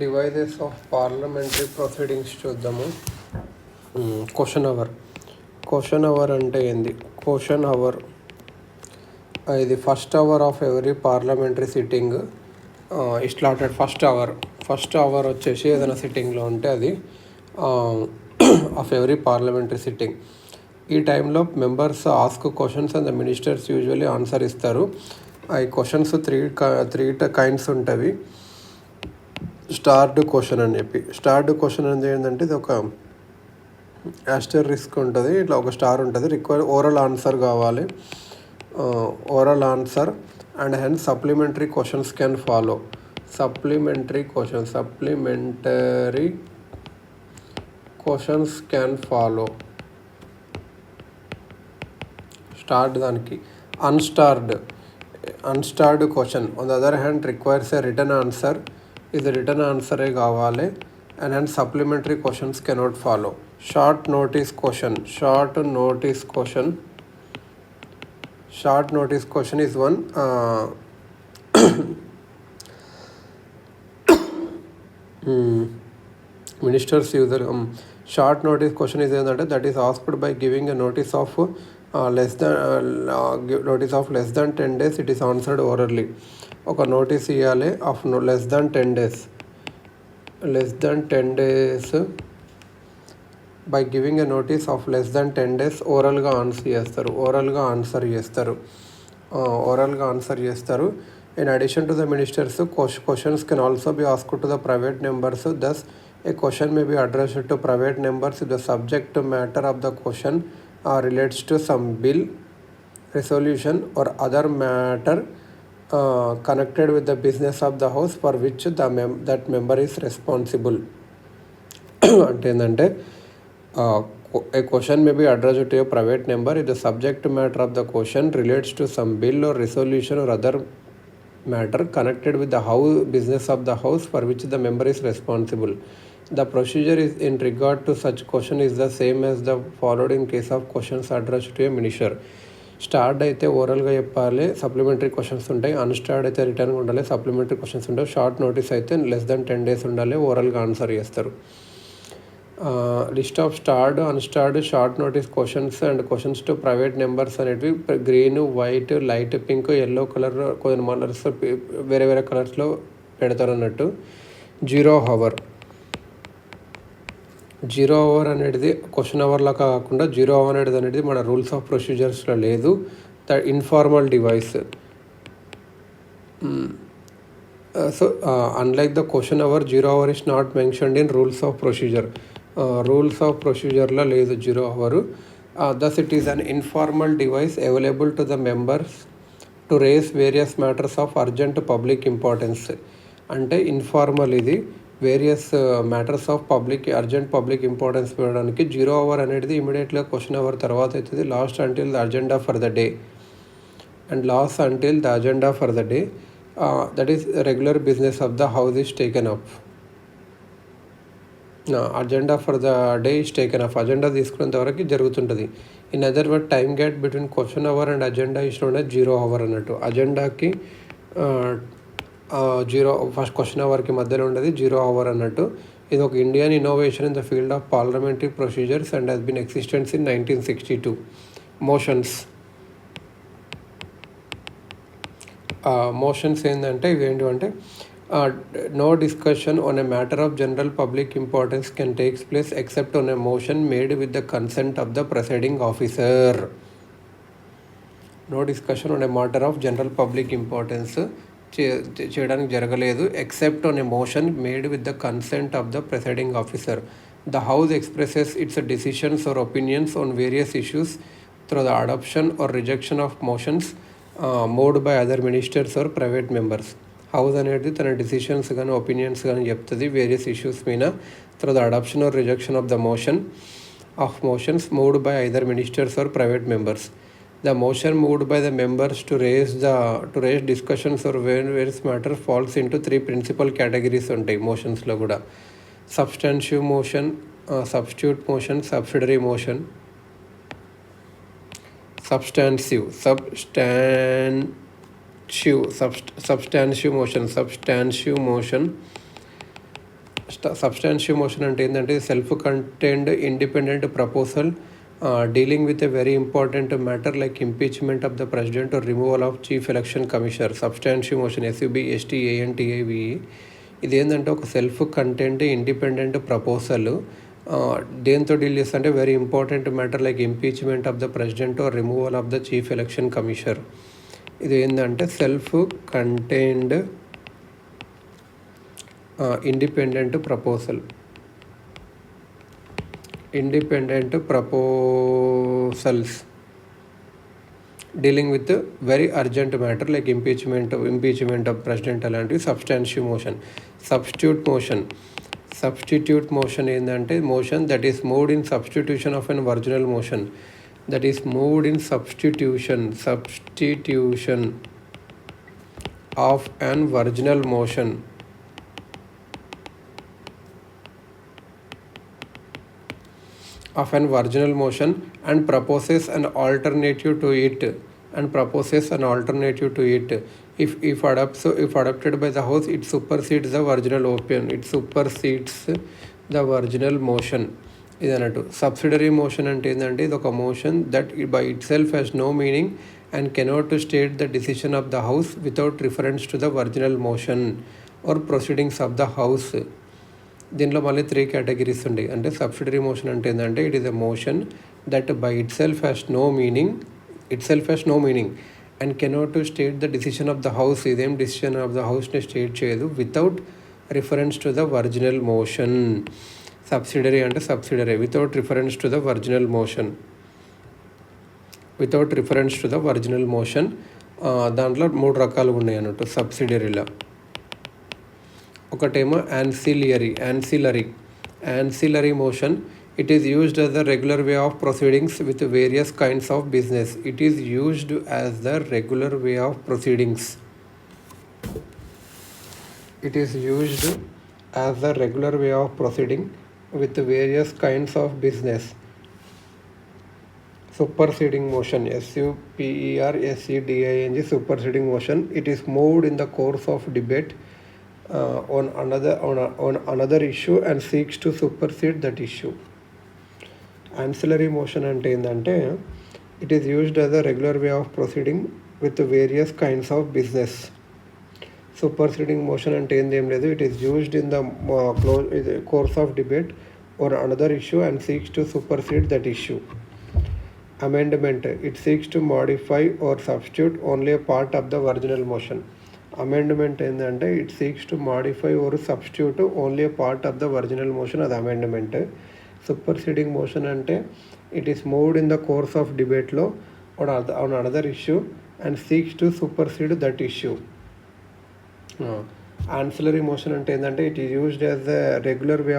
Devices of parliamentary proceedings చూద్దాము. Question hour అంటే ఏంది? క్వశ్చన్ అవర్ ఇది first hour of every parliamentary sitting started. First hour వచ్చేసి ఏదైనా సిట్టింగ్లో ఉంటే అది ఆఫ్ ఎవ్రీ పార్లమెంటరీ సిట్టింగ్. ఈ టైంలో members ask questions and the ministers usually answer ఇస్తారు. ఈ క్వశ్చన్స్ త్రీ కైండ్స్ ఉంటాయి. స్టార్డ్ క్వశ్చన్ అని చెప్పి, స్టార్డ్ క్వశ్చన్ అనేది ఏంటంటే ఇది ఒక ఆస్టరిస్క్ ఉంటుంది, ఇట్లా ఒక స్టార్ ఉంటుంది. ఓరల్ ఆన్సర్ కావాలి, oral answer and hence supplementary questions can follow. Supplementary questions can follow. Starred దానికి. Unstarred question on the other hand requires a written answer. ఇది రిటర్న్ ఆన్సరే కావాలి and hence supplementary questions cannot follow. Short notice question is one. Ministers user short notice question is that is asked by giving a notice of less than 10 days. It is answered orally. ఒక notice ఇవ్వాలి of less than 10 days by giving a notice of less than 10 days ఓరల్గా answer చేస్తారు. In addition to the ministers questions can also be asked to the private members. Thus a question may be addressed to private members if the subject matter of the question relates to some bill, resolution or other matter connected with the business of the house for which that member is responsible. అంటే ఏంటంటే a question may be addressed to a private member if the subject matter of the question relates to some bill or resolution or other matter connected with the business of the house for which the member is responsible. The procedure is in regard to such question is the same as the followed in case of questions addressed to a minister. Starved అయితే ఓరల్గా చెప్పాలి, supplementary questions ఉంటాయి. Unstarred అయితే రిటర్న్గా ఉండాలి, supplementary questions ఉంటాయి. Short notice అయితే less than 10 days ఉండాలి, ఓరల్గా ఆన్సర్ చేస్తారు. List of starred, unstarred, short notice questions and questions to private members అనేవి green, white, light pink, yellow colour, కొన్ని కలర్స్ వేరే వేరే కలర్స్లో పెడతారు అన్నట్టు. జీరో అవర్ అనేది క్వశ్చన్ అవర్లా కాకుండా జీరో అవర్ అనేది మన రూల్స్ ఆఫ్ ప్రొసీజర్స్లో లేదు. The informal device. So unlike the question hour, zero hour is not mentioned in rules of ప్రొసీజర్లో లేదు zero hour. Thus it is an informal device available to the members to raise various matters of urgent public importance. అంటే informal ఇది various matters of urgent public importance పెట్టడానికి. Zero hour అనేది ఇమీడియట్గా question hour తర్వాత అవుతుంది. Last until the agenda for the day that is regular business of the house is taken up. Agenda for the day is taken up. Agenda తీసుకునేంత వరకు జరుగుతుంటుంది. In other word time gap between question hour and agenda is known as zero hour అన్నట్టు. అజెండాకి first question అవర్కి మధ్యలో ఉండేది zero hour అన్నట్టు. ఇది ఒక Indian innovation in the field of parliamentary procedures and has been existence in 1962. Motions ఏంటంటే ఇవేంటివంటే no discussion on a matter of general public importance can takes place except on a motion made with the consent of the presiding officer. No discussion on a matter of general public importance చేయడానికి జరగలేదు except on a motion made with the consent of the presiding officer. The house expresses its decisions or opinions on various issues through the adoption or rejection of motions moved by other ministers or private members. House అనేది తన decisions కానీ opinions కానీ చెప్తుంది various issues మీద through the adoption or rejection of the motions moved by either ministers or private members. The motion moved by the members to raise discussions or various matters falls into 3 principal categories ఉంటాయి మోషన్స్లో కూడా. Substantive motion, substitute motion, subsidiary motion. substantive motion substantial motion అంటే ఏంటంటే self contained independent proposal dealing with a very important matter like impeachment of the president or removal of chief election commissioner. Substantial motion SUBSTANTIVE ఇది ఏంటంటే ఒక self contained independent proposal దేంతో deal చేస్తా అంటే very important matter like impeachment of the president or removal of the chief election commissioner. ఇది ఏంటంటే self contained independent proposals dealing with very urgent matter like impeachment of president అలాంటివి substantial motion. Substitute motion ఏంటంటే motion that is moved in substitution of an original motion. Substitution of an original motion. And proposes an alternative to it. If adopted by the House, it supersedes the original motion. ఇది అన్నట్టు. Subsidiary motion అంటే ఏంటంటే ఇది ఒక motion that by itself has no meaning and cannot to state the decision of the house without reference to the original motion or proceedings of the house. దీంట్లో మళ్ళీ 3 categories ఉంటాయి. అంటే subsidiary motion అంటే ఏంటంటే it is a motion that by itself has no meaning and cannot to state the decision of the house. ఇదేం decision of the హౌస్ని state చేయదు without reference to the original motion. Subsidiary అంటే without reference to the original motion. దాంట్లో 3 రకాలు ఉన్నాయి అన్నట్టు సబ్సిడరీలో. ఒకటేమో ancillary motion. It is used as the regular way of proceedings with various kinds of business. Superseding motion, SUPERSEDING, superseding motion. It is moved in the course of debate on another issue and seeks to supersede that issue. Ancillary motion అంటే ఏంటంటే it is used as a regular way of proceeding with various kinds of business. Superseding motion అంటే ఏం లేదు, it is used in the course of debate or another issue and seeks to supersede that issue. Amendment, it seeks to modify or substitute only a part of the original motion. Amendment ఏంటంటే it seeks to modify or substitute only a part of the original motion, అది amendment. Superseding motion అంటే it is moved in the course of debate లో on another issue and seeks to supersede that issue. Ancillary motion అంటే ఏంటంటే it is used as a regular way